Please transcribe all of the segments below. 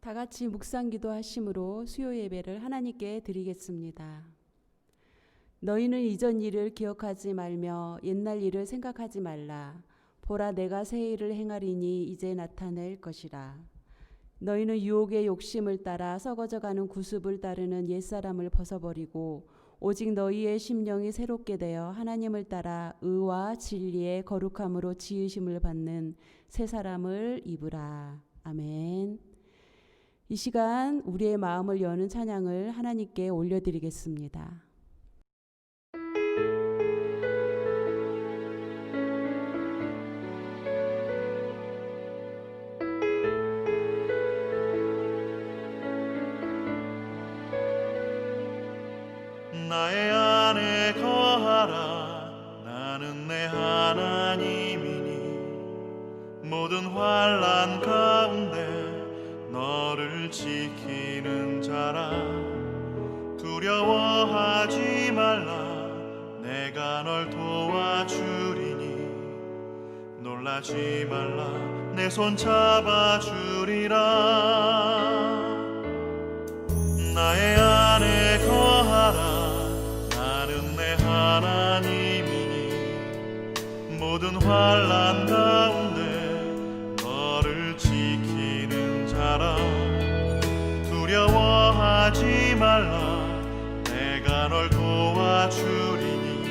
다 같이 묵상 기도하심으로 수요 예배를 하나님께 드리겠습니다. 너희는 이전 일을 기억하지 말며 옛날 일을 생각하지 말라. 보라, 내가 새 일을 행하리니 이제 나타낼 것이라. 너희는 유혹의 욕심을 따라 썩어져가는 구습을 따르는 옛사람을 벗어버리고 오직 너희의 심령이 새롭게 되어 하나님을 따라 의와 진리의 거룩함으로 지으심을 받는 새 사람을 입으라. 아멘. 이 시간 우리의 마음을 여는 찬양을 하나님께 올려드리겠습니다. 나의 안에 거하라. 나는 내 하나님이니 모든 환난 가운데 너를 지키는 자라. 두려워하지 말라. 내가 널 도와주리니 놀라지 말라. 내 손 잡아주리라. 나의 안에 거하라. 나는 내 하나님이니 모든 환난 가운데 너를 지키는 자라. 두려워하지 말라. 내가 널 도와주리니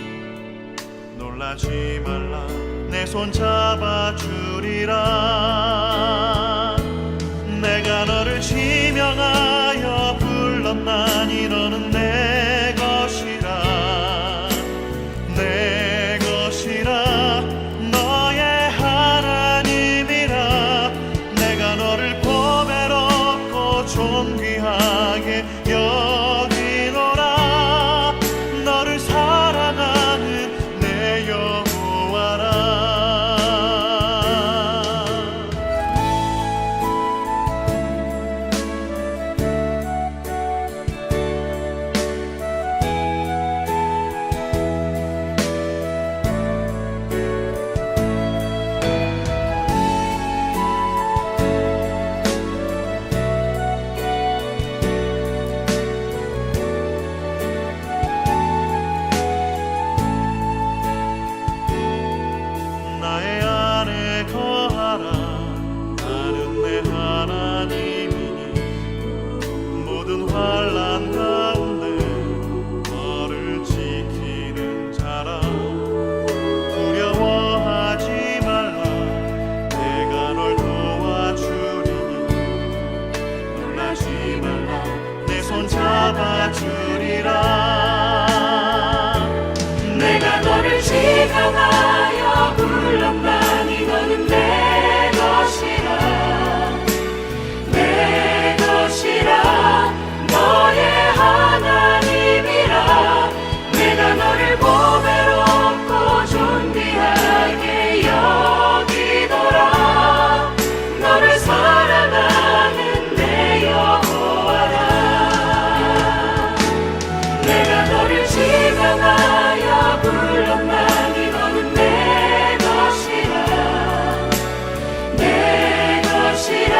놀라지 말라. 내 손 잡아주리라. 내가 너를 지명하여 불렀나니 너는 내 것이라. 내 것이라. 너의 하나님이라. 내가 너를 보배롭고 존귀하게 여기노라. 너를 사랑하는 내 여호와라. 나의 안에 거하라. 나는 내 하나님이니 모든 환난 가운데 너를 지키는 자라. 두려워하지 말라. 내가 널 도와주리니 놀라지 말라. 내 손 잡아주리라. 내가 너를 지명하여 불렀나니 너는 내 것이라. 내 것이라. 너의 하나님이라. 내가 너를 보배롭고 존귀하게 여기노라. 너를 사랑하는 내 여호와라. 내가 너를 지명하여 불렀나니 너는 내 것이라. 내 것이라.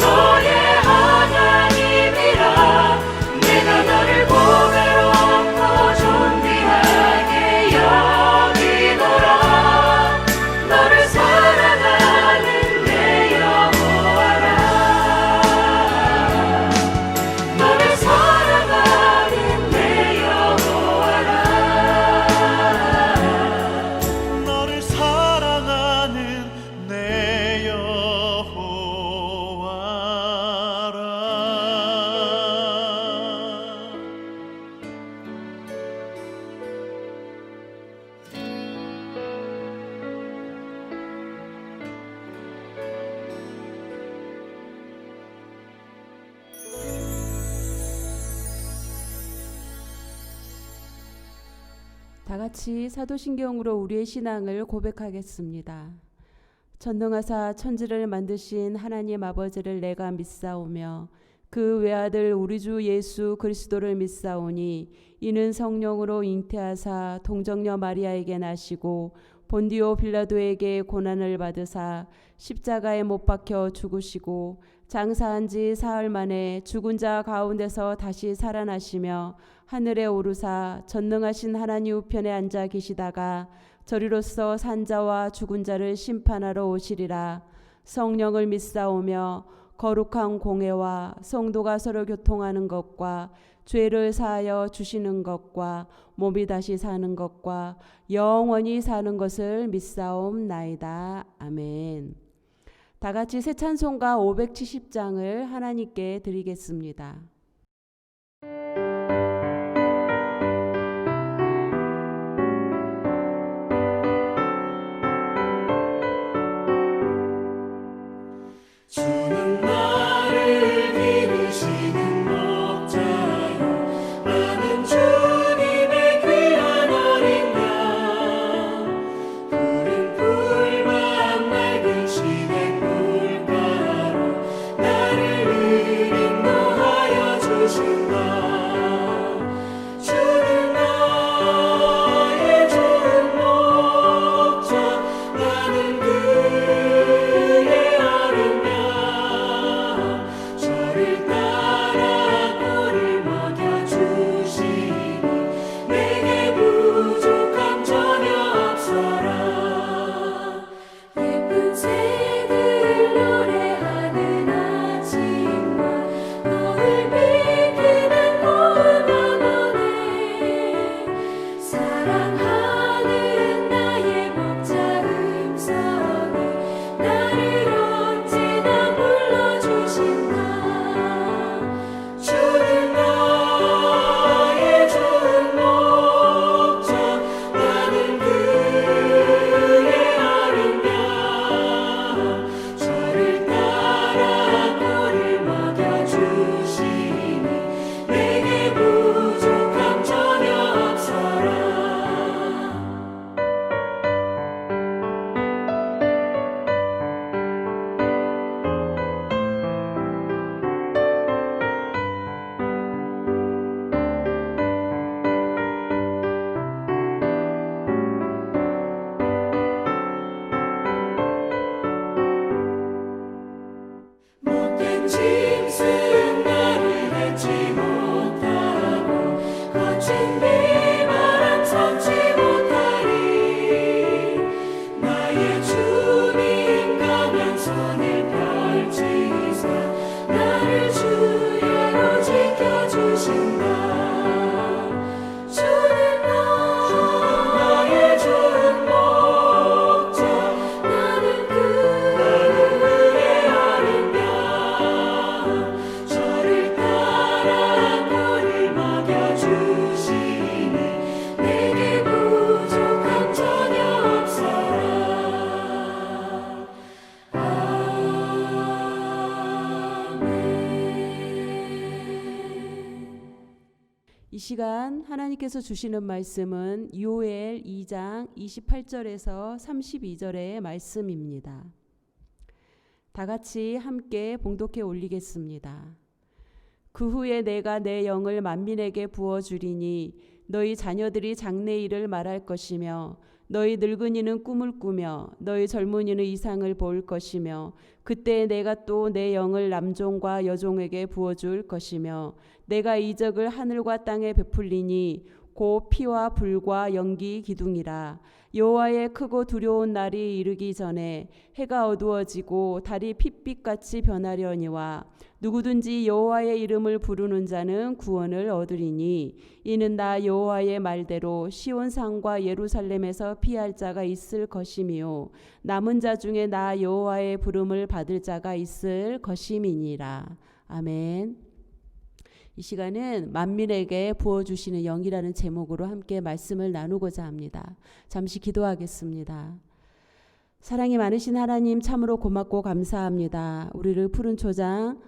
너의 하나님이라. 내가 너를 보배롭고 존귀하게 여기노라. 너를 사랑하는 내 여호와라. 너를 사랑하는 내 여호와라. 너를 사랑하는 내 여호와라. 다 같이 사도신경으로 우리의 신앙을 고백하겠습니다. 전능하사 천지를 만드신 하나님 아버지를 내가 믿사오며 그 외아들 우리 주 예수 그리스도를 믿사오니 이는 성령으로 잉태하사 동정녀 마리아에게 나시고 본디오 빌라도에게 고난을 받으사 십자가에 못 박혀 죽으시고 장사한 지 사흘 만에 죽은 자 가운데서 다시 살아나시며 하늘에 오르사 전능하신 하나님 우편에 앉아 계시다가 저리로서 산자와 죽은 자를 심판하러 오시리라. 성령을 믿사오며 거룩한 공회와 성도가 서로 교통하는 것과 죄를 사하여 주시는 것과 몸이 다시 사는 것과 영원히 사는 것을 믿사옵나이다. 아멘. 다 같이 새 찬송가 570장을 하나님께 드리겠습니다. 주는 나를 기르시는 목자요 나는 주님의 귀한 어린 양 푸른 풀밭 맑은 시냇 물가로 나를 인도하여 주신다. 주는 나의 좋은 목자 나는 그의 어린 양 저를 따라 꼴을 먹여주시니 내게 부족함 전혀 없어라. 예쁜 새들 노래하는 아침과 너를 비키는 고운 언어네 사랑하는 나의 목자 음성이 나를 언제나 불러주신다. 주는 나의 좋은 목자 나는 그의 어린 양 저를 따라 꼴을 먹여주시니 내게 부족함 전혀 없어라. 못된 짐승 나를 맺지 못하고 거친 비바람 섞지 못하리. 나의 주님 강한 손을 펼치사 나를 주야로 지켜주신다. 주는 나의 좋은 목자 나는 그의 어린 양 저를 따라 꼴을 먹여주시니 내게 부족함 전혀 없어라. 아멘. 이 시간 하나님께서 주시는 말씀은 요엘 2장 28절에서 32절의 말씀입니다. 다 같이 함께 봉독해 올리겠습니다. 그 후에 내가 내 영을 만민에게 부어주리니 너희 자녀들이 장래일을 말할 것이며 너희 늙은이는 꿈을 꾸며 너희 젊은이는 이상을 볼 것이며 그때 내가 또 내 영을 남종과 여종에게 부어줄 것이며 내가 이적을 하늘과 땅에 베풀리니 곧 피와 불과 연기 기둥이라. 여호와의 크고 두려운 날이 이르기 전에 해가 어두워지고 달이 핏빛같이 변하려니와 누구든지 여호와의 이름을 부르는 자는 구원을 얻으리니 이는 나 여호와의 말대로 시온산과 예루살렘에서 피할 자가 있을 것이며 남은 자 중에 나 여호와의 부름을 받을 자가 있을 것임이니라. 아멘. 이 시간은 만민에게 부어주시는 영이라는 제목으로 함께 말씀을 나누고자 합니다. 잠시 기도하겠습니다. 사랑이 많으신 하나님 참으로 고맙고 감사합니다. 우리를 푸른 초장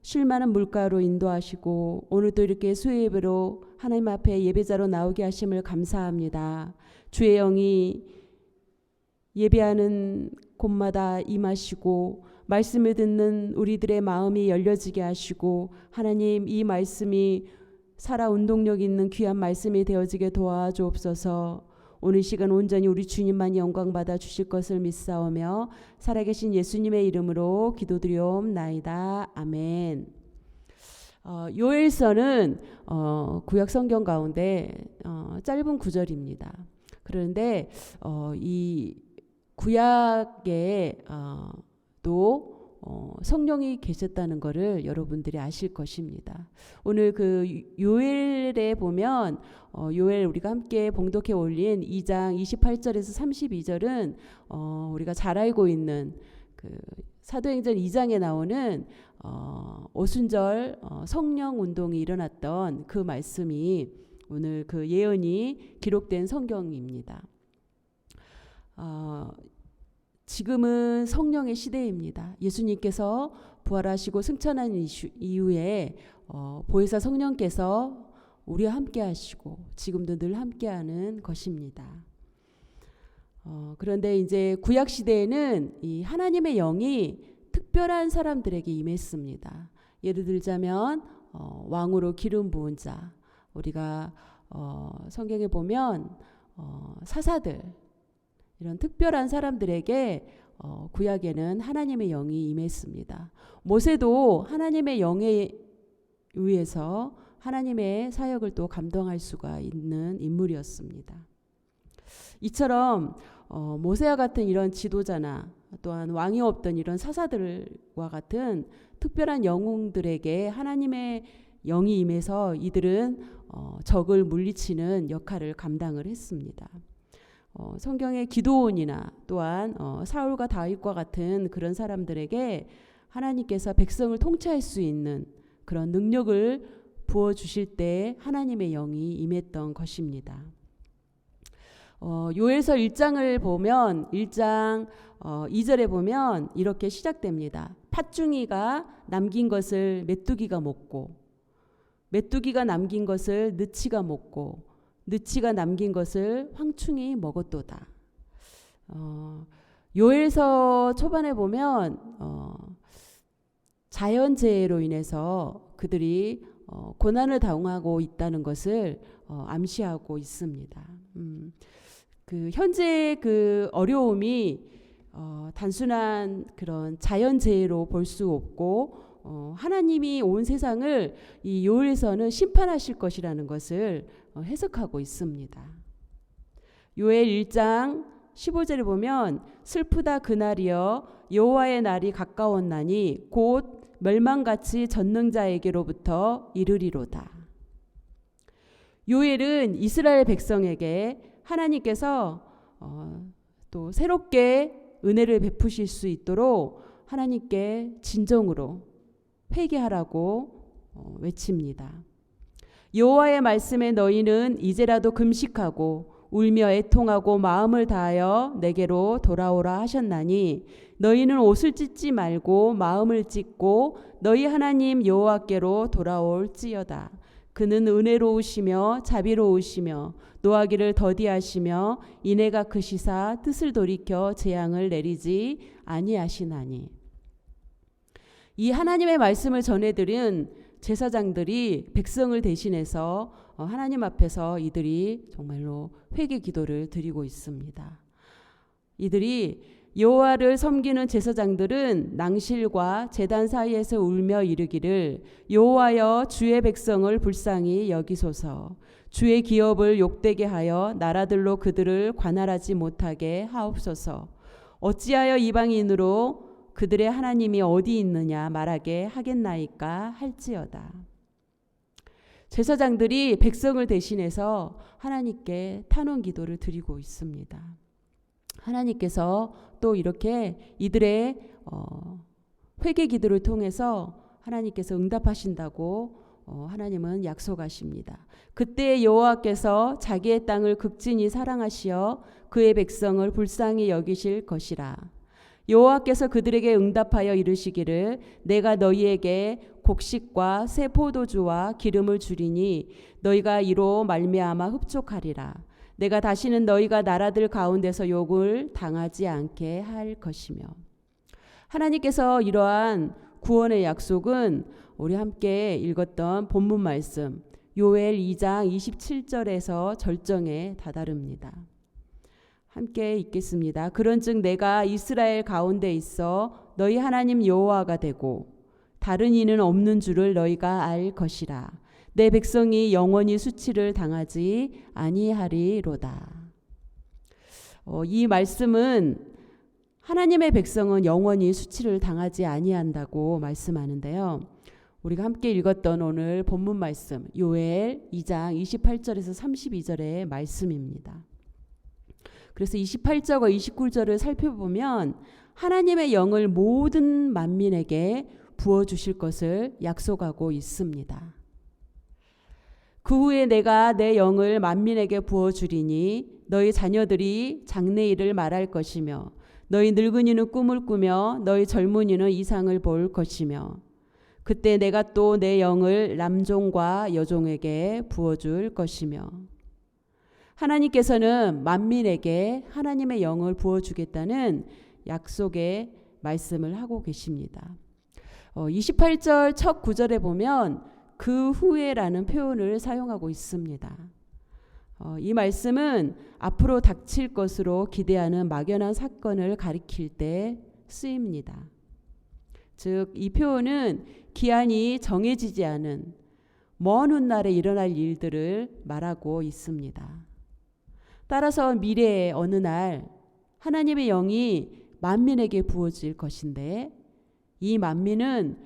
쉴 만한 물가로 인도하시고 오늘도 이렇게 수요 예배로 하나님 앞에 예배자로 나오게 하심을 감사합니다. 주의 영이 예배하는 곳마다 임하시고 말씀을 듣는 우리들의 마음이 열려지게 하시고 하나님 이 말씀이 살아 운동력 있는 귀한 말씀이 되어지게 도와주옵소서. 오늘 시간 온전히 우리 주님만 영광 받아 주실 것을 믿사오며 살아계신 예수님의 이름으로 기도드리옵나이다. 아멘. 요엘서는 구약 성경 가운데 짧은 구절입니다. 그런데 이 구약에 또 성령이 계셨다는 것을 여러분들이 아실 것입니다. 오늘 그 요엘에 보면 요엘 우리가 함께 봉독해 올린 2장 28절에서 32절은 우리가 잘 알고 있는 그 사도행전 2장에 나오는 오순절 성령 운동이 일어났던 그 말씀이 오늘 그 예언이 기록된 성경입니다. 지금은 성령의 시대입니다. 예수님께서 부활하시고 승천한 이후에 보혜사 성령께서 우리와 함께 하시고 지금도 늘 함께 하는 것입니다. 그런데 이제 구약 시대에는 이 하나님의 영이 특별한 사람들에게 임했습니다. 예를 들자면 왕으로 기름 부은 자, 우리가 성경에 보면 사사들, 이런 특별한 사람들에게 구약에는 하나님의 영이 임했습니다. 모세도 하나님의 영에 의해서 하나님의 사역을 또 감당할 수가 있는 인물이었습니다. 이처럼 모세와 같은 이런 지도자나 또한 왕이 없던 이런 사사들과 같은 특별한 영웅들에게 하나님의 영이 임해서 이들은 적을 물리치는 역할을 감당을 했습니다. 성경의 기드온이나 또한 사울과 다윗과 같은 그런 사람들에게 하나님께서 백성을 통치할 수 있는 그런 능력을 부어주실 때 하나님의 영이 임했던 것입니다. 요엘서 1장을 보면 1장 2절에 보면 이렇게 시작됩니다. 팥중이가 남긴 것을 메뚜기가 먹고 메뚜기가 남긴 것을 느치가 먹고 느치가 남긴 것을 황충이 먹었도다. 요엘서 초반에 보면 자연재해로 인해서 그들이 고난을 당하고 있다는 것을 암시하고 있습니다. 그 현재 그 어려움이 단순한 그런 자연재해로 볼 수 없고 하나님이 온 세상을 이 요엘서는 심판하실 것이라는 것을 해석하고 있습니다. 요엘 1장 15절에 보면 슬프다 그날이여 여호와의 날이 가까웠나니 곧 멸망같이 전능자에게로부터 이르리로다. 요엘은 이스라엘 백성에게 하나님께서 또 새롭게 은혜를 베푸실 수 있도록 하나님께 진정으로 회개하라고 외칩니다. 여호와의 말씀에 너희는 이제라도 금식하고 울며 애통하고 마음을 다하여 내게로 돌아오라 하셨나니 너희는 옷을 찢지 말고 마음을 찢고 너희 하나님 여호와께로 돌아올지어다. 그는 은혜로우시며 자비로우시며 노하기를 더디하시며 인애가 크시사 뜻을 돌이켜 재앙을 내리지 아니하시나니. 이 하나님의 말씀을 전해드린 제사장들이 백성을 대신해서 하나님 앞에서 이들이 정말로 회개 기도를 드리고 있습니다. 이들이 여호와를 섬기는 제사장들은 낭실과 제단 사이에서 울며 이르기를 여호와여 주의 백성을 불쌍히 여기소서 주의 기업을 욕되게 하여 나라들로 그들을 관할하지 못하게 하옵소서 어찌하여 이방인으로 그들의 하나님이 어디 있느냐 말하게 하겠나이까 할지어다. 제사장들이 백성을 대신해서 하나님께 탄원 기도를 드리고 있습니다. 하나님께서 또 이렇게 이들의 회개 기도를 통해서 하나님께서 응답하신다고 하나님은 약속하십니다. 그때 여호와께서 자기의 땅을 극진히 사랑하시어 그의 백성을 불쌍히 여기실 것이라. 여호와께서 그들에게 응답하여 이르시기를 내가 너희에게 곡식과 새 포도주와 기름을 주리니 너희가 이로 말미암아 흡족하리라. 내가 다시는 너희가 나라들 가운데서 욕을 당하지 않게 할 것이며. 하나님께서 이러한 구원의 약속은 우리 함께 읽었던 본문 말씀 요엘 2장 27절에서 절정에 다다릅니다. 함께 읽겠습니다. 그런즉 내가 이스라엘 가운데 있어 너희 하나님 여호와가 되고 다른 이는 없는 줄을 너희가 알 것이라. 내 백성이 영원히 수치를 당하지 아니하리로다. 이 말씀은 하나님의 백성은 영원히 수치를 당하지 아니한다고 말씀하는데요. 우리가 함께 읽었던 오늘 본문 말씀 요엘 2장 28절에서 32절의 말씀입니다. 그래서 28절과 29절을 살펴보면 하나님의 영을 모든 만민에게 부어주실 것을 약속하고 있습니다. 그 후에 내가 내 영을 만민에게 부어주리니 너희 자녀들이 장래일을 말할 것이며 너희 늙은이는 꿈을 꾸며 너희 젊은이는 이상을 볼 것이며 그때 내가 또 내 영을 남종과 여종에게 부어줄 것이며 하나님께서는 만민에게 하나님의 영을 부어주겠다는 약속의 말씀을 하고 계십니다. 28절 첫 구절에 보면 그 후에라는 표현을 사용하고 있습니다. 이 말씀은 앞으로 닥칠 것으로 기대하는 막연한 사건을 가리킬 때 쓰입니다. 즉, 이 표현은 기한이 정해지지 않은 먼 훗날에 일어날 일들을 말하고 있습니다. 따라서 미래의 어느 날 하나님의 영이 만민에게 부어질 것인데 이 만민은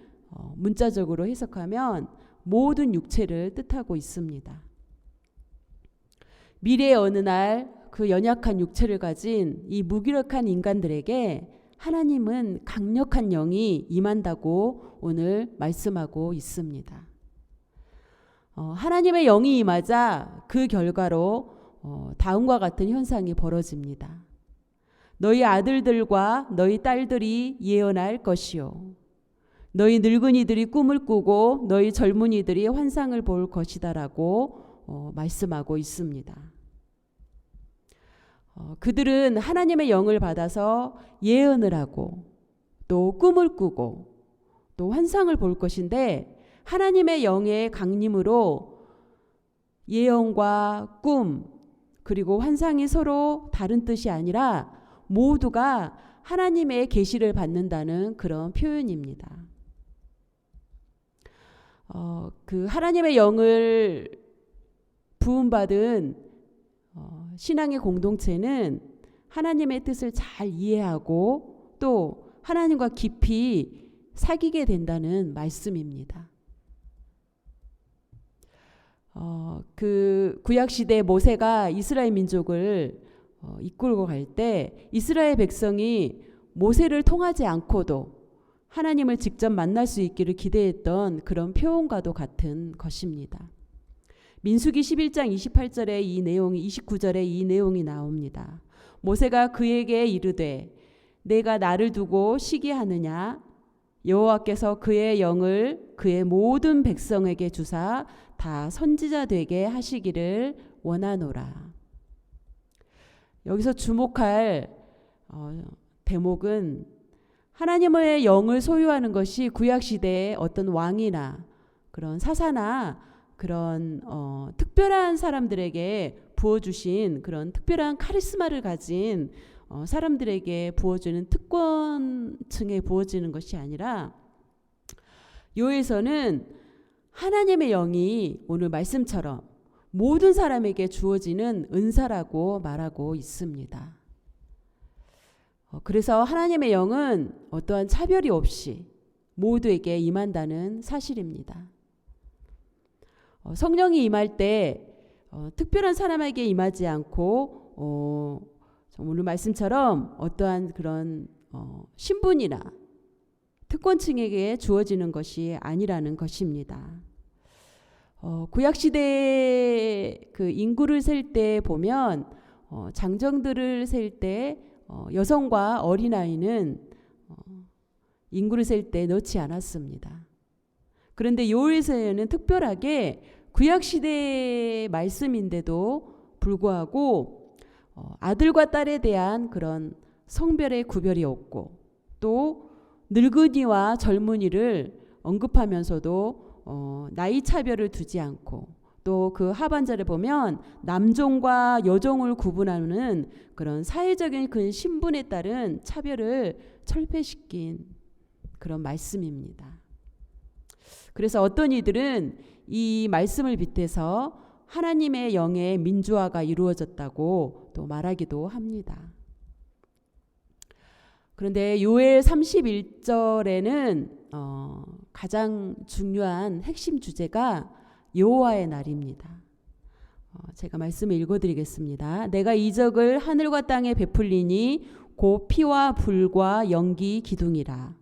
문자적으로 해석하면 모든 육체를 뜻하고 있습니다. 미래의 어느 날 그 연약한 육체를 가진 이 무기력한 인간들에게 하나님은 강력한 영이 임한다고 오늘 말씀하고 있습니다. 하나님의 영이 임하자 그 결과로 다음과 같은 현상이 벌어집니다. 너희 아들들과 너희 딸들이 예언할 것이요 너희 늙은이들이 꿈을 꾸고 너희 젊은이들이 환상을 볼 것이다라고 말씀하고 있습니다. 그들은 하나님의 영을 받아서 예언을 하고 또 꿈을 꾸고 또 환상을 볼 것인데 하나님의 영의 강림으로 예언과 꿈 그리고 환상이 서로 다른 뜻이 아니라 모두가 하나님의 계시를 받는다는 그런 표현입니다. 그 하나님의 영을 부음받은 신앙의 공동체는 하나님의 뜻을 잘 이해하고 또 하나님과 깊이 사귀게 된다는 말씀입니다. 그 구약시대 모세가 이스라엘 민족을 이끌고 갈 때 이스라엘 백성이 모세를 통하지 않고도 하나님을 직접 만날 수 있기를 기대했던 그런 표현과도 같은 것입니다. 민수기 11장 28절에 이 내용이 29절에 이 내용이 나옵니다. 모세가 그에게 이르되 내가 나를 두고 시기하느냐 여호와께서 그의 영을 그의 모든 백성에게 주사 다 선지자 되게 하시기를 원하노라. 여기서 주목할 대목은 하나님의 영을 소유하는 것이 구약시대의 어떤 왕이나 그런 사사나 그런 특별한 사람들에게 부어주신 그런 특별한 카리스마를 가진 사람들에게 부어주는 특권층에 부어지는 것이 아니라 요에서는 하나님의 영이 오늘 말씀처럼 모든 사람에게 주어지는 은사라고 말하고 있습니다. 그래서 하나님의 영은 어떠한 차별이 없이 모두에게 임한다는 사실입니다. 성령이 임할 때 특별한 사람에게 임하지 않고 오늘 말씀처럼 어떠한 그런 신분이나 특권층에게 주어지는 것이 아니라는 것입니다. 구약시대 그 인구를 셀 때 보면 장정들을 셀 때 여성과 어린아이는 인구를 셀 때 넣지 않았습니다. 그런데 요엘서에는 특별하게 구약시대의 말씀인데도 불구하고 아들과 딸에 대한 그런 성별의 구별이 없고 또 늙은이와 젊은이를 언급하면서도 나이 차별을 두지 않고 또 그 하반절에 보면 남종과 여종을 구분하는 그런 사회적인 그 신분에 따른 차별을 철폐시킨 그런 말씀입니다. 그래서 어떤 이들은 이 말씀을 빗대서 하나님의 영의 민주화가 이루어졌다고 또 말하기도 합니다. 그런데 요엘 31절에는 가장 중요한 핵심 주제가 여호와의 날입니다. 제가 말씀을 읽어드리겠습니다. 내가 이적을 하늘과 땅에 베풀리니 곧 피와 불과 연기 기둥이라.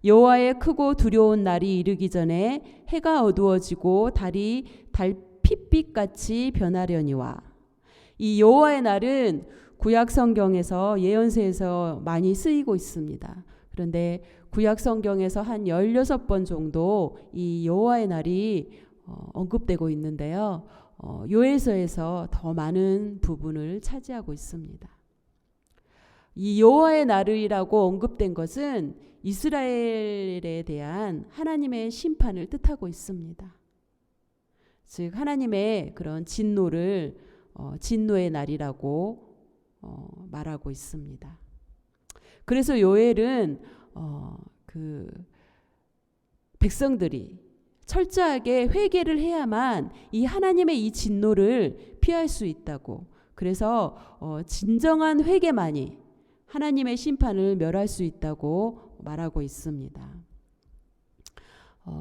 여호와의 크고 두려운 날이 이르기 전에 해가 어두워지고 달이 달핏빛같이 변하려니와. 이 여호와의 날은 구약 성경에서 예언서에서 많이 쓰이고 있습니다. 그런데 구약 성경에서 한 16번 정도 이 여호와의 날이 언급되고 있는데요. 요엘서에서 더 많은 부분을 차지하고 있습니다. 이 여호와의 날이라고 언급된 것은 이스라엘에 대한 하나님의 심판을 뜻하고 있습니다. 즉 하나님의 그런 진노를 진노의 날이라고 말하고 있습니다. 그래서 요엘은 그 백성들이 철저하게 회개를 해야만 이 하나님의 이 진노를 피할 수 있다고, 그래서 진정한 회개만이 하나님의 심판을 멸할 수 있다고 말하고 있습니다.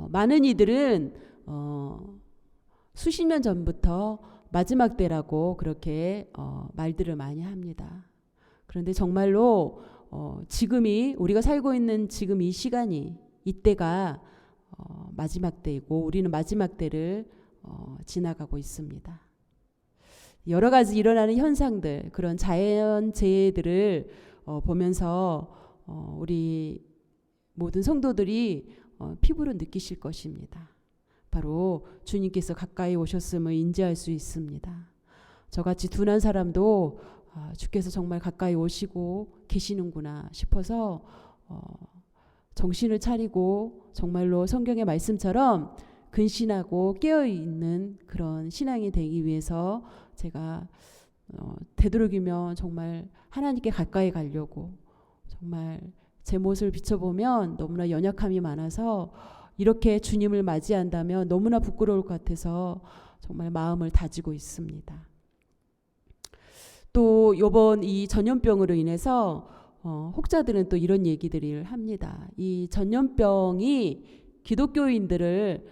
많은 이들은 수십 년 전부터 마지막 때라고 그렇게 말들을 많이 합니다. 그런데 정말로 지금이 우리가 살고 있는 지금 이 시간이 이때가 마지막 때이고 우리는 마지막 때를 지나가고 있습니다. 여러 가지 일어나는 현상들, 그런 자연재해들을 보면서 우리 모든 성도들이 피부로 느끼실 것입니다. 바로 주님께서 가까이 오셨음을 인지할 수 있습니다. 저같이 둔한 사람도 주께서 정말 가까이 오시고 계시는구나 싶어서 정신을 차리고 정말로 성경의 말씀처럼 근신하고 깨어있는 그런 신앙이 되기 위해서 제가 되도록이면 정말 하나님께 가까이 가려고, 정말 제 모습을 비춰보면 너무나 연약함이 많아서 이렇게 주님을 맞이한다면 너무나 부끄러울 것 같아서 정말 마음을 다지고 있습니다. 또 이번 이 전염병으로 인해서 혹자들은 또 이런 얘기들을 합니다. 이 전염병이 기독교인들을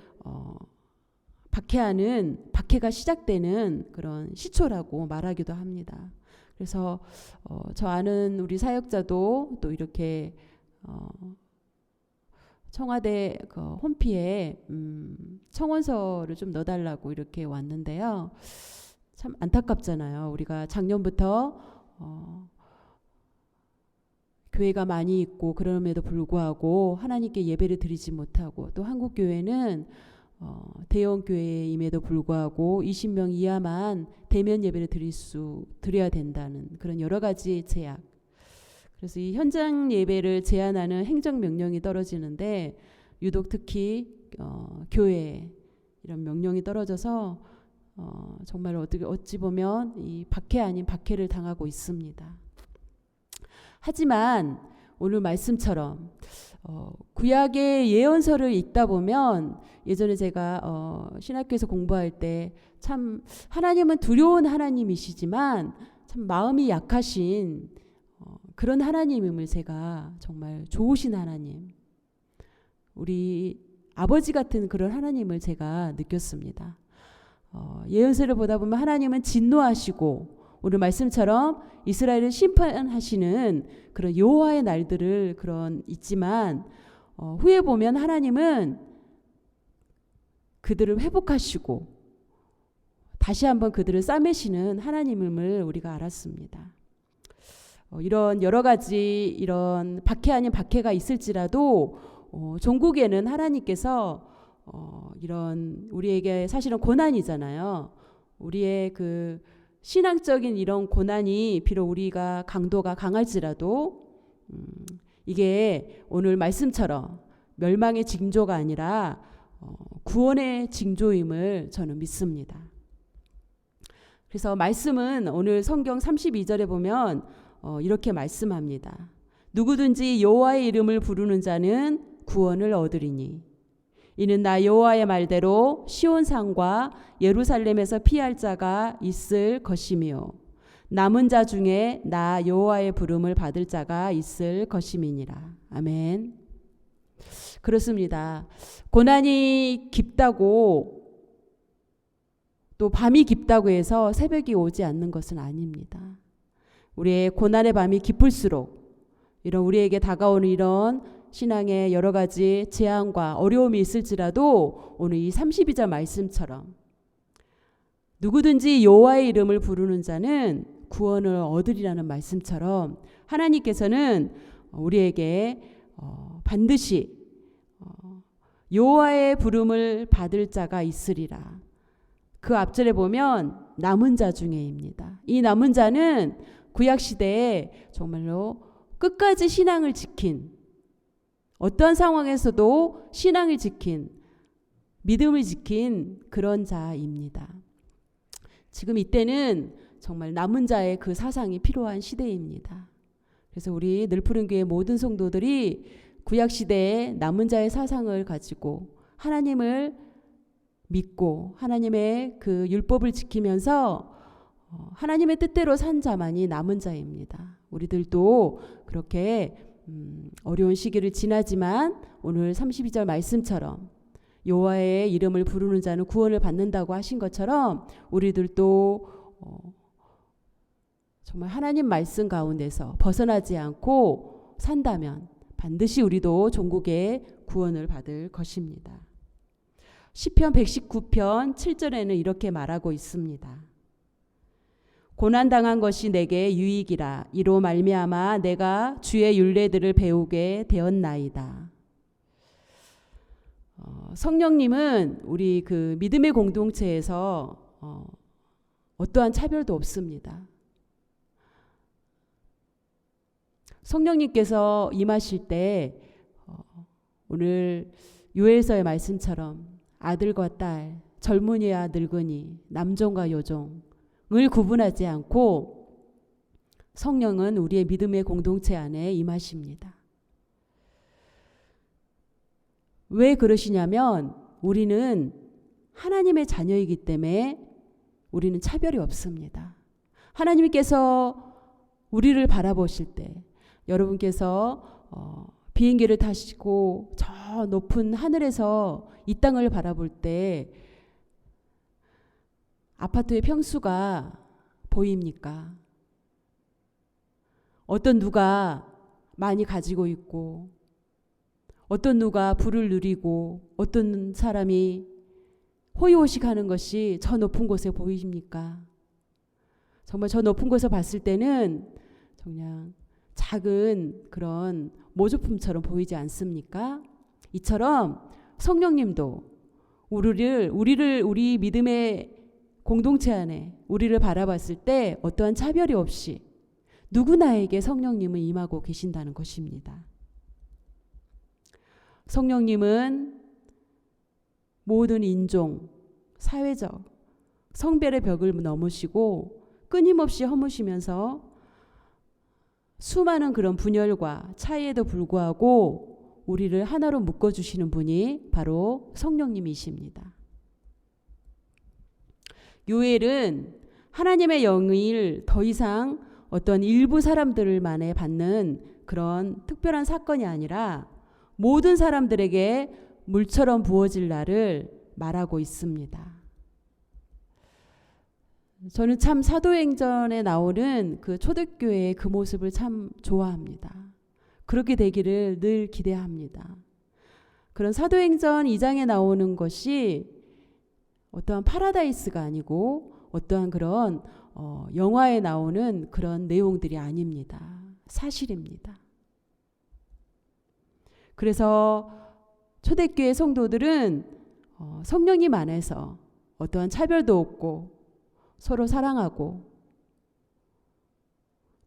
박해가 시작되는 그런 시초라고 말하기도 합니다. 그래서 저 아는 우리 사역자도 또 이렇게 청와대 그 홈피에 청원서를 좀 넣어달라고 이렇게 왔는데요. 참 안타깝잖아요. 우리가 작년부터 교회가 많이 있고 그럼에도 불구하고 하나님께 예배를 드리지 못하고, 또 한국 교회는 대형 교회임에도 불구하고 20명 이하만 대면 예배를 드려야 된다는 그런 여러 가지 제약. 그래서 이 현장 예배를 제한하는 행정명령이 떨어지는데 유독 특히 교회에 이런 명령이 떨어져서 정말 어찌 보면 이 박해 아닌 박해를 당하고 있습니다. 하지만 오늘 말씀처럼 구약의 예언서를 읽다 보면, 예전에 제가 신학교에서 공부할 때 참 하나님은 두려운 하나님이시지만 참 마음이 약하신 그런 하나님임을 제가 정말 좋으신 하나님, 우리 아버지 같은 그런 하나님을 제가 느꼈습니다. 예언서를 보다 보면 하나님은 진노하시고 오늘 말씀처럼 이스라엘을 심판하시는 그런 여호와의 날들을 있지만 후에 보면 하나님은 그들을 회복하시고 다시 한번 그들을 싸매시는 하나님임을 우리가 알았습니다. 이런 여러 가지 이런 박해 아닌 박해가 있을지라도 종국에는 하나님께서 이런 우리에게 사실은 고난이잖아요. 우리의 그 신앙적인 이런 고난이 비록 우리가 강도가 강할지라도 이게 오늘 말씀처럼 멸망의 징조가 아니라 구원의 징조임을 저는 믿습니다. 그래서 말씀은 오늘 성경 32절에 보면 이렇게 말씀합니다. 누구든지 여호와의 이름을 부르는 자는 구원을 얻으리니 이는 나 여호와의 말대로 시온산과 예루살렘에서 피할 자가 있을 것이며 남은 자 중에 나 여호와의 부름을 받을 자가 있을 것임이니라. 아멘. 그렇습니다. 고난이 깊다고 또 밤이 깊다고 해서 새벽이 오지 않는 것은 아닙니다. 우리의 고난의 밤이 깊을수록 이런 우리에게 다가오는 이런 신앙의 여러 가지 재앙과 어려움이 있을지라도 오늘 이 32절 말씀처럼 누구든지 여호와의 이름을 부르는 자는 구원을 얻으리라는 말씀처럼 하나님께서는 우리에게 반드시 여호와의 부름을 받을 자가 있으리라. 그 앞절에 보면 남은 자 중에입니다. 이 남은 자는 구약시대에 정말로 끝까지 신앙을 지킨 어떠한 상황에서도 신앙을 지킨 믿음을 지킨 그런 자입니다. 지금 이때는 정말 남은 자의 그 사상이 필요한 시대입니다. 그래서 우리 늘푸른교회 모든 성도들이 구약시대에 남은 자의 사상을 가지고 하나님을 믿고 하나님의 그 율법을 지키면서 하나님의 뜻대로 산 자만이 남은 자입니다. 우리들도 그렇게 어려운 시기를 지나지만 오늘 32절 말씀처럼 여호와의 이름을 부르는 자는 구원을 받는다고 하신 것처럼 우리들도 정말 하나님 말씀 가운데서 벗어나지 않고 산다면 반드시 우리도 종국의 구원을 받을 것입니다. 시편 119편 7절에는 이렇게 말하고 있습니다. 고난당한 것이 내게 유익이라 이로 말미암아 내가 주의 율례들을 배우게 되었나이다. 성령님은 우리 그 믿음의 공동체에서 어떠한 차별도 없습니다. 성령님께서 임하실 때 오늘 요엘서의 말씀처럼 아들과 딸, 젊은이와 늙은이, 남종과 여종을 구분하지 않고 성령은 우리의 믿음의 공동체 안에 임하십니다. 왜 그러시냐면 우리는 하나님의 자녀이기 때문에 우리는 차별이 없습니다. 하나님께서 우리를 바라보실 때 여러분께서 비행기를 타시고 저 높은 하늘에서 이 땅을 바라볼 때 아파트의 평수가 보입니까? 어떤 누가 많이 가지고 있고 어떤 누가 부를 누리고 어떤 사람이 호의호식하는 것이 저 높은 곳에 보이십니까? 정말 저 높은 곳에서 봤을 때는 그냥 작은 그런 모조품처럼 보이지 않습니까? 이처럼 성령님도 우리 믿음의 공동체 안에 우리를 바라봤을 때 어떠한 차별이 없이 누구나에게 성령님은 임하고 계신다는 것입니다. 성령님은 모든 인종, 사회적, 성별의 벽을 넘으시고 끊임없이 허무시면서 수많은 그런 분열과 차이에도 불구하고 우리를 하나로 묶어주시는 분이 바로 성령님이십니다. 요엘은 하나님의 영을 더 이상 어떤 일부 사람들만에 받는 그런 특별한 사건이 아니라 모든 사람들에게 물처럼 부어질 날을 말하고 있습니다. 저는 참 사도행전에 나오는 그 초대교회의 그 모습을 참 좋아합니다. 그렇게 되기를 늘 기대합니다. 그런 사도행전 2장에 나오는 것이 어떠한 파라다이스가 아니고 어떠한 그런 영화에 나오는 그런 내용들이 아닙니다. 사실입니다. 그래서 초대교회 성도들은 성령님 안에서 어떠한 차별도 없고 서로 사랑하고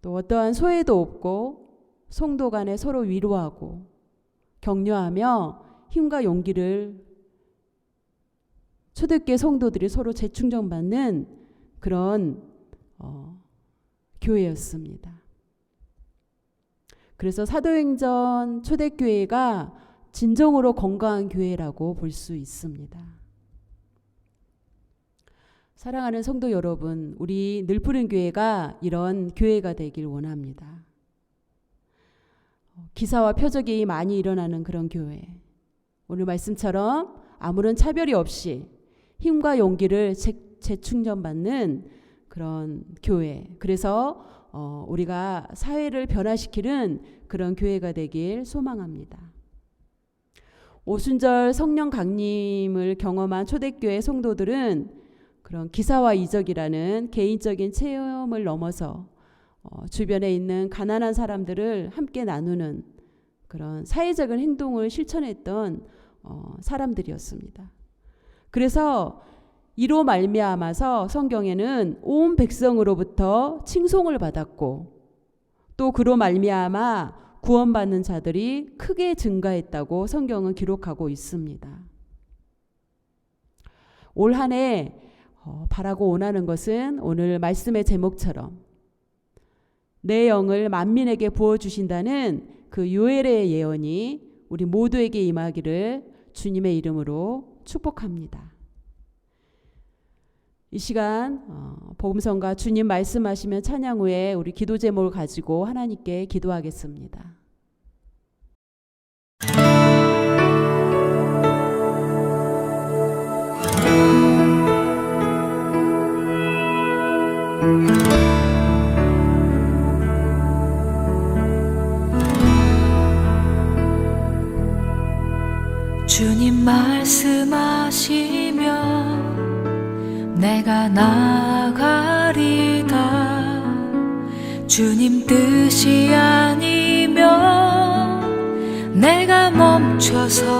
또 어떠한 소외도 없고 성도 간에 서로 위로하고 격려하며 힘과 용기를 초대교회 성도들이 서로 재충전받는 그런 교회였습니다. 그래서 사도행전 초대교회가 진정으로 건강한 교회라고 볼 수 있습니다. 사랑하는 성도 여러분, 우리 늘푸른 교회가 이런 교회가 되길 원합니다. 기사와 표적이 많이 일어나는 그런 교회, 오늘 말씀처럼 아무런 차별이 없이 힘과 용기를 재충전받는 그런 교회, 그래서 우리가 사회를 변화시키는 그런 교회가 되길 소망합니다. 오순절 성령 강림을 경험한 초대교회 성도들은 그런 기사와 이적이라는 개인적인 체험을 넘어서 주변에 있는 가난한 사람들을 함께 나누는 그런 사회적인 행동을 실천했던 사람들이었습니다. 그래서 이로 말미암아서 성경에는 온 백성으로부터 칭송을 받았고 또 그로 말미암아 구원받는 자들이 크게 증가했다고 성경은 기록하고 있습니다. 올 한 해 바라고 원하는 것은 오늘 말씀의 제목처럼 내 영을 만민에게 부어주신다는 그 요엘의 예언이 우리 모두에게 임하기를 주님의 이름으로 축복합니다. 이 시간 복음성가 주님 말씀하시면 찬양 후에 우리 기도 제목을 가지고 하나님께 기도하겠습니다. 주님 말씀하시면 내가 나가리다. 주님 뜻이 아니면 내가 멈춰서리다.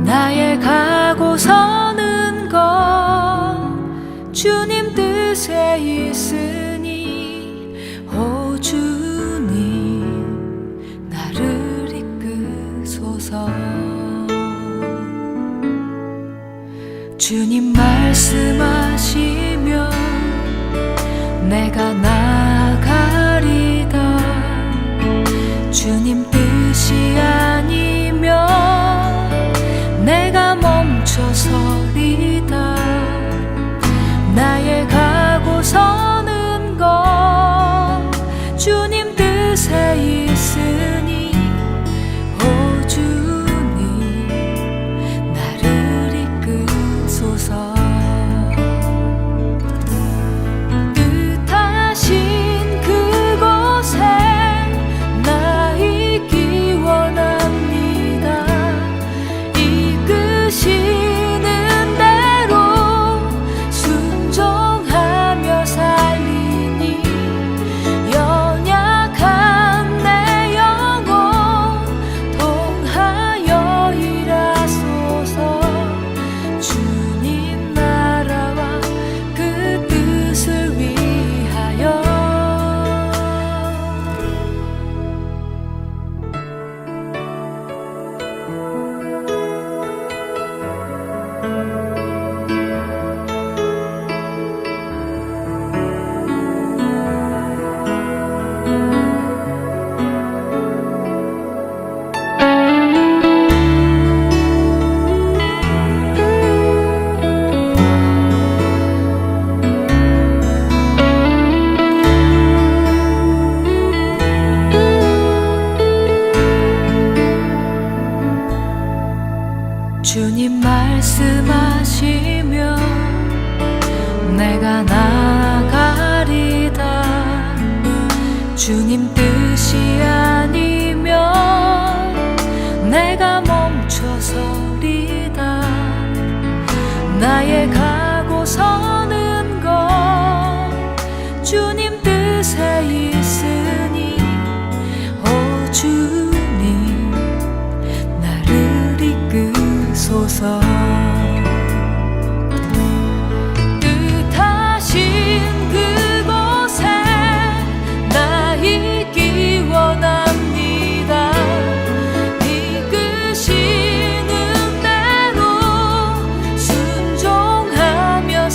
나의 가고 서는 것 주님 뜻에 있으니 오 주님 나를 주님 말씀하시면 내가 나가리다. 주님 뜻이 아니면 내가 멈춰서리다. 나의 가고 서는 것 주님 뜻에 있으니 오 주님 나를 이끄소서. 뜻하신 그곳에 나 있기 원합니다. 이끄시는 대로 순종하며 살리니 연약한 내 영혼 통하여 일하소서. 주님 나라와 그 뜻을 위하여 주님 말씀하시면 내가 나가리다. 주님 뜻이 아니면 내가 멈춰서리다. 나의 가고 서는 것 주님 뜻에 있으니 오 주님 나를 이끄소서. 뜻하신 그곳에 나 있기 원합니다. 이끄시는 대로 순종하며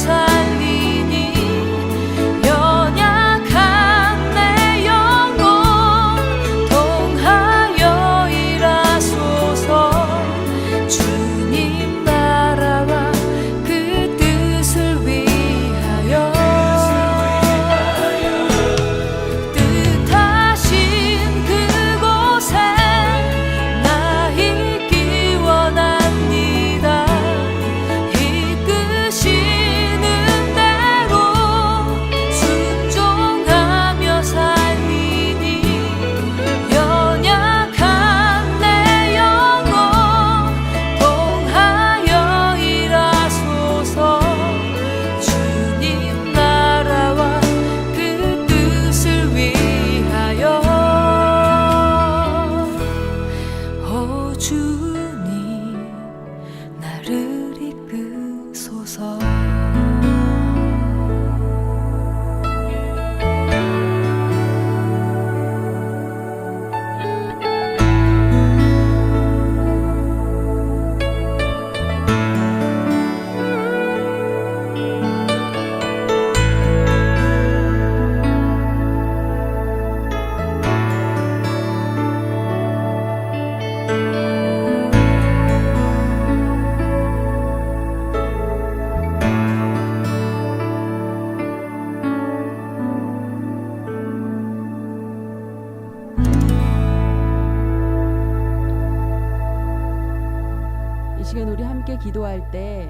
시간 우리 함께 기도할 때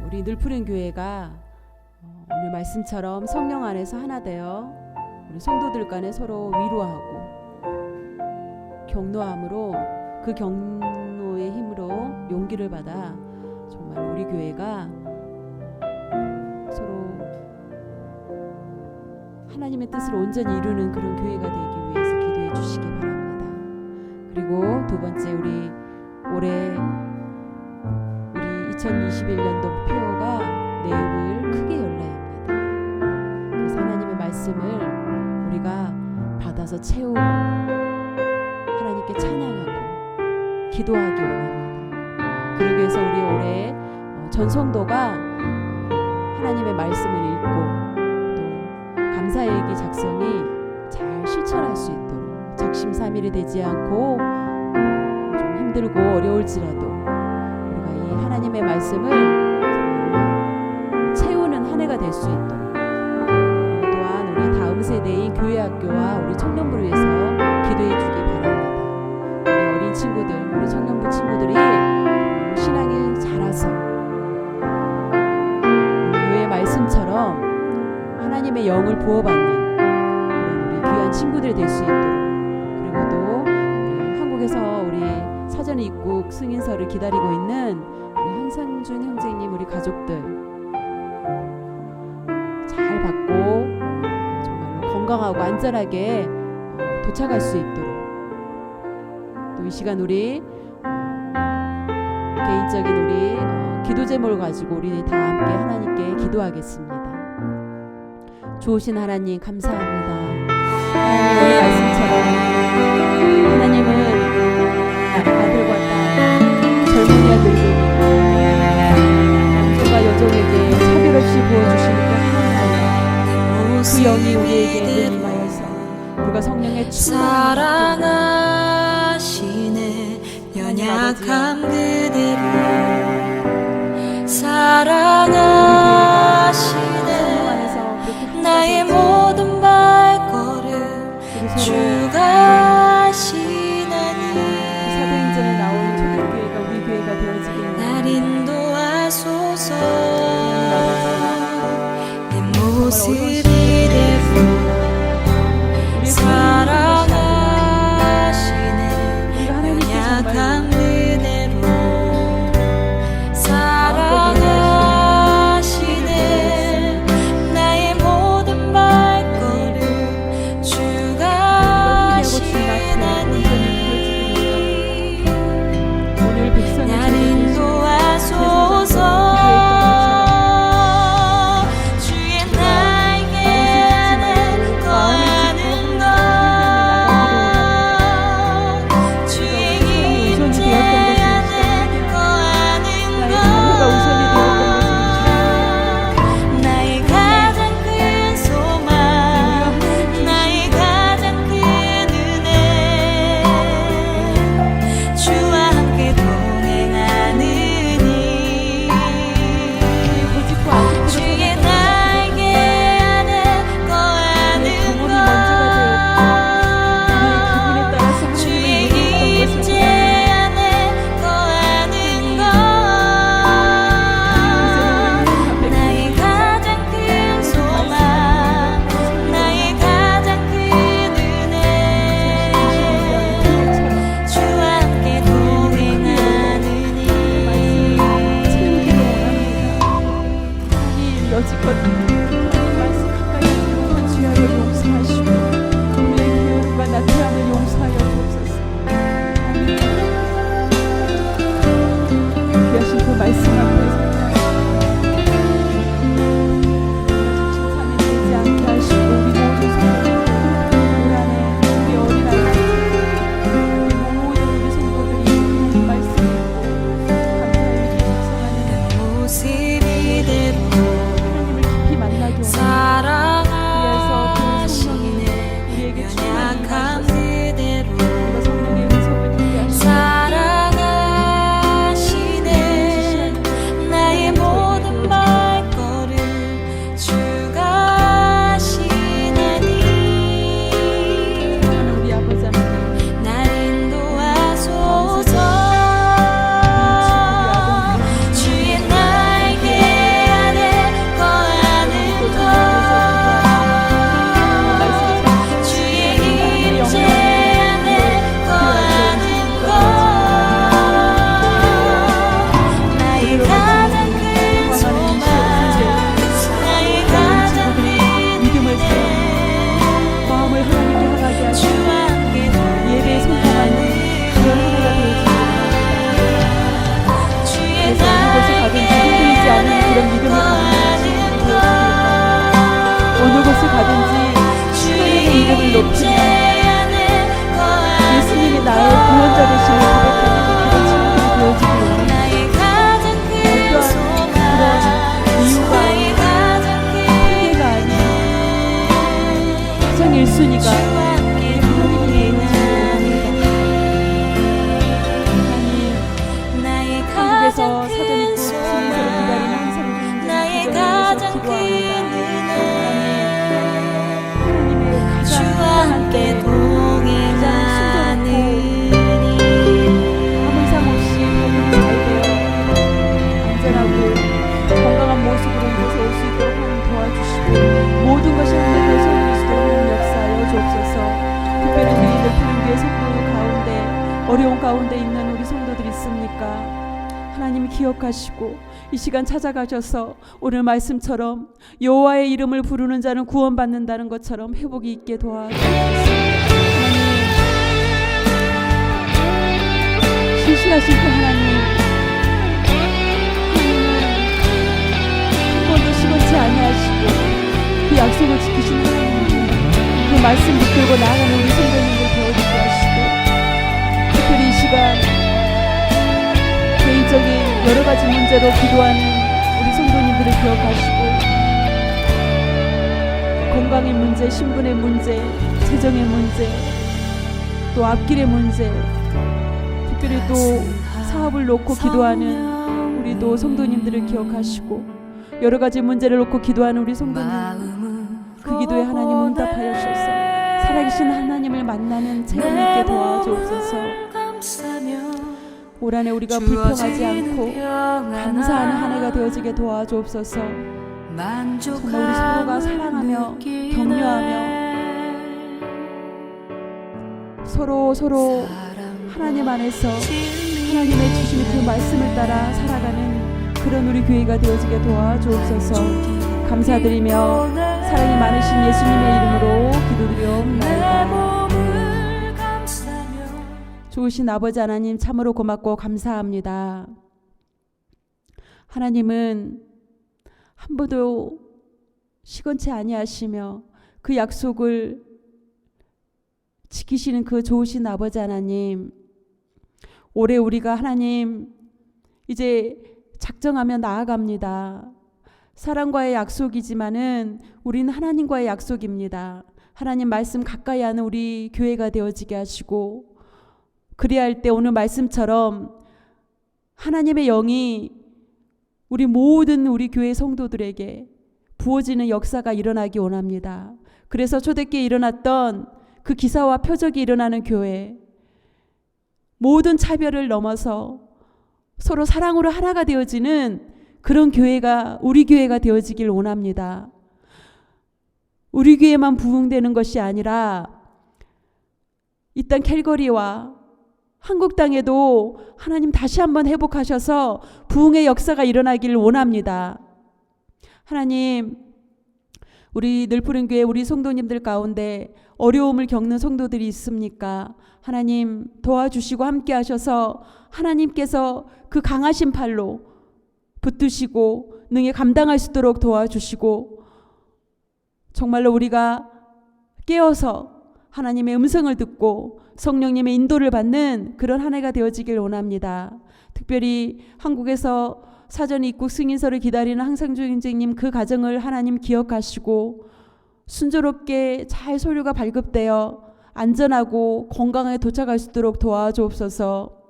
우리 늘푸른 교회가 오늘 말씀처럼 성령 안에서 하나 되어 우리 성도들 간에 서로 위로하고 격노함으로 그 격노의 힘으로 용기를 받아 정말 우리 교회가 서로 하나님의 뜻을 온전히 이루는 그런 교회가 되기 위해서 기도해 주시기 바랍니다. 그리고 두 번째 우리 올해 우리 2021년도 목표가 내용을 크게 열라야 합니다. 그래서 하나님의 말씀을 우리가 받아서 채우고 하나님께 찬양하고 기도하기 원합니다. 그러기 위해서 우리 올해 전성도가 하나님의 말씀을 읽고 또 감사일기 작성이 잘 실천할 수 있도록 작심삼일이 되지 않고 좀 힘들고 어려울지라도 우리가 이 하나님의 말씀을 채우는 한 해가 될 수 있도록 그리고 또한 우리 다음 세대인 교회학교와 우리 청년부를 위해서 기도해 주기 바랍니다. 우리 어린 친구들, 우리 청년부 친구들이 신앙이 자라서 교회의 말씀처럼 하나님의 영을 부어받는 그런 우리 귀한 친구들이 될 수 있도록 그리고 또 우리 한국에서 우리 사전 입국 승인서를 기다리고 있는 우리 한상준 형제님 우리 가족들 잘 받고 정말로 건강하고 안전하게 도착할 수 있도록 또 이 시간 우리 개인적인 우리 기도 제목을 가지고 우리 다 함께 하나님께 기도하겠습니다. 좋으신 하나님 감사합니다. 하나님 오늘 말씀처럼 하나님은 아들과 딸, 젊은이와 늙은이, 남자와 여종에게 차별 없이 부어주시는 그 하나님 그 영이 우리에게 임하여서 우리가 성령의 사랑하시네 연약함 그대를 사랑하시네 나의 모든 발걸음 주가 하시나니 사도행전에 나오는 초대교회가 우리 교회가 되어지게 날 인도하소서 내 모습 이대로 사랑하시네 연약함 그대로 사랑하시네 나의 모든 발걸음 주가 하시나니 오늘 백성이 날 인도하소서 주의 날개는 거하는 것 주의 임재 어려운 가운데 있는 우리 성도들 있습니까? 하나님 기억하시고 이 시간 찾아가셔서 오늘 말씀처럼 여호와의 이름을 부르는 자는 구원받는다는 것처럼 회복이 있게 도와주옵소서. 하나님 신실하신 그 하나님은 한 번도 시건치 아니하시고 그 약속을 지키시는 하나님입니다. 그 말씀 붙들고 나아가는 우리 성도님들 도와주게 하시고, 특별히 이 시간 개인적인 여러 가지 문제로 기도하는 우리 성도님들을 기억하시고, 건강의 문제, 신분의 문제, 재정의 문제, 또 앞길의 문제, 특별히 또 사업을 놓고 기도하는 우리 또 성도님들을 기억하시고, 여러 가지 문제를 놓고 기도하는 우리 성도님, 그 기도에 하나님 응답하여 주셔서 살아계신 하나님을 만나는 체험이 있게 도와주옵소서. 올 한해 우리가 불평하지 않고 감사하는 한 해가 되어지게 도와주옵소서. 정말 우리 서로가 사랑하며 격려하며 서로 하나님 안에서 하나님의 주신 그 말씀을 따라 살아가는 그런 우리 교회가 되어지게 도와주옵소서. 감사드리며 사랑이 많으신 예수님의 이름으로 기도드리옵나이다. 좋으신 아버지 하나님, 참으로 고맙고 감사합니다. 하나님은 한 번도 시건치 아니하시며 그 약속을 지키시는 그 좋으신 아버지 하나님, 올해 우리가 하나님 이제 작정하며 나아갑니다. 사랑과의 약속이지만은 우리는 하나님과의 약속입니다. 하나님 말씀 가까이 하는 우리 교회가 되어지게 하시고, 그래야 할 때 오늘 말씀처럼 하나님의 영이 우리 모든 우리 교회 성도들에게 부어지는 역사가 일어나기 원합니다. 그래서 초대교회에 일어났던 그 기사와 표적이 일어나는 교회, 모든 차별을 넘어서 서로 사랑으로 하나가 되어지는 그런 교회가 우리 교회가 되어지길 원합니다. 우리 교회만 부흥되는 것이 아니라 이 땅 캘거리와 한국 땅에도 하나님 다시 한번 회복하셔서 부흥의 역사가 일어나기를 원합니다. 하나님, 우리 늘푸른 교회 우리 성도님들 가운데 어려움을 겪는 성도들이 있습니까? 하나님 도와주시고 함께 하셔서 하나님께서 그 강하신 팔로 붙드시고 능히 감당할 수 있도록 도와주시고, 정말로 우리가 깨어서 하나님의 음성을 듣고 성령님의 인도를 받는 그런 한 해가 되어지길 원합니다. 특별히 한국에서 사전 입국 승인서를 기다리는 항상주행제님 그 가정을 하나님 기억하시고 순조롭게 잘 서류가 발급되어 안전하고 건강하게 도착할 수 있도록 도와주옵소서.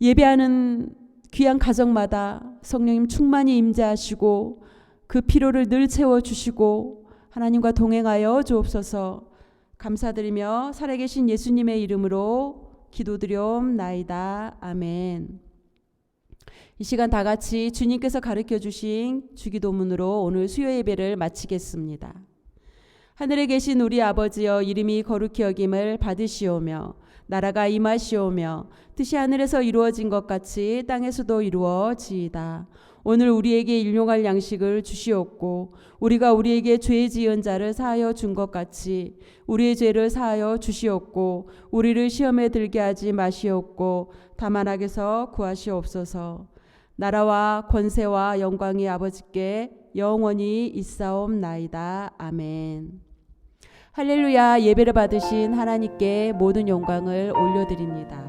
예배하는 귀한 가정마다 성령님 충만히 임재하시고 그 피로를 늘 채워주시고 하나님과 동행하여 주옵소서. 감사드리며 살아계신 예수님의 이름으로 기도드리옵나이다. 아멘. 이 시간 다 같이 주님께서 가르쳐 주신 주기도문으로 오늘 수요 예배를 마치겠습니다. 하늘에 계신 우리 아버지여, 이름이 거룩히 여김을 받으시오며 나라가 임하시오며 뜻이 하늘에서 이루어진 것 같이 땅에서도 이루어지이다. 오늘 우리에게 일용할 양식을 주시옵고 우리가 우리에게 죄 지은 자를 사하여 준 것 같이 우리의 죄를 사하여 주시옵고 우리를 시험에 들게 하지 마시옵고 다만 악에서 구하시옵소서. 나라와 권세와 영광이 아버지께 영원히 있사옵나이다. 아멘. 할렐루야. 예배를 받으신 하나님께 모든 영광을 올려드립니다.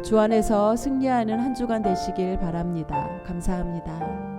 주 안에서 승리하는 한 주간 되시길 바랍니다. 감사합니다.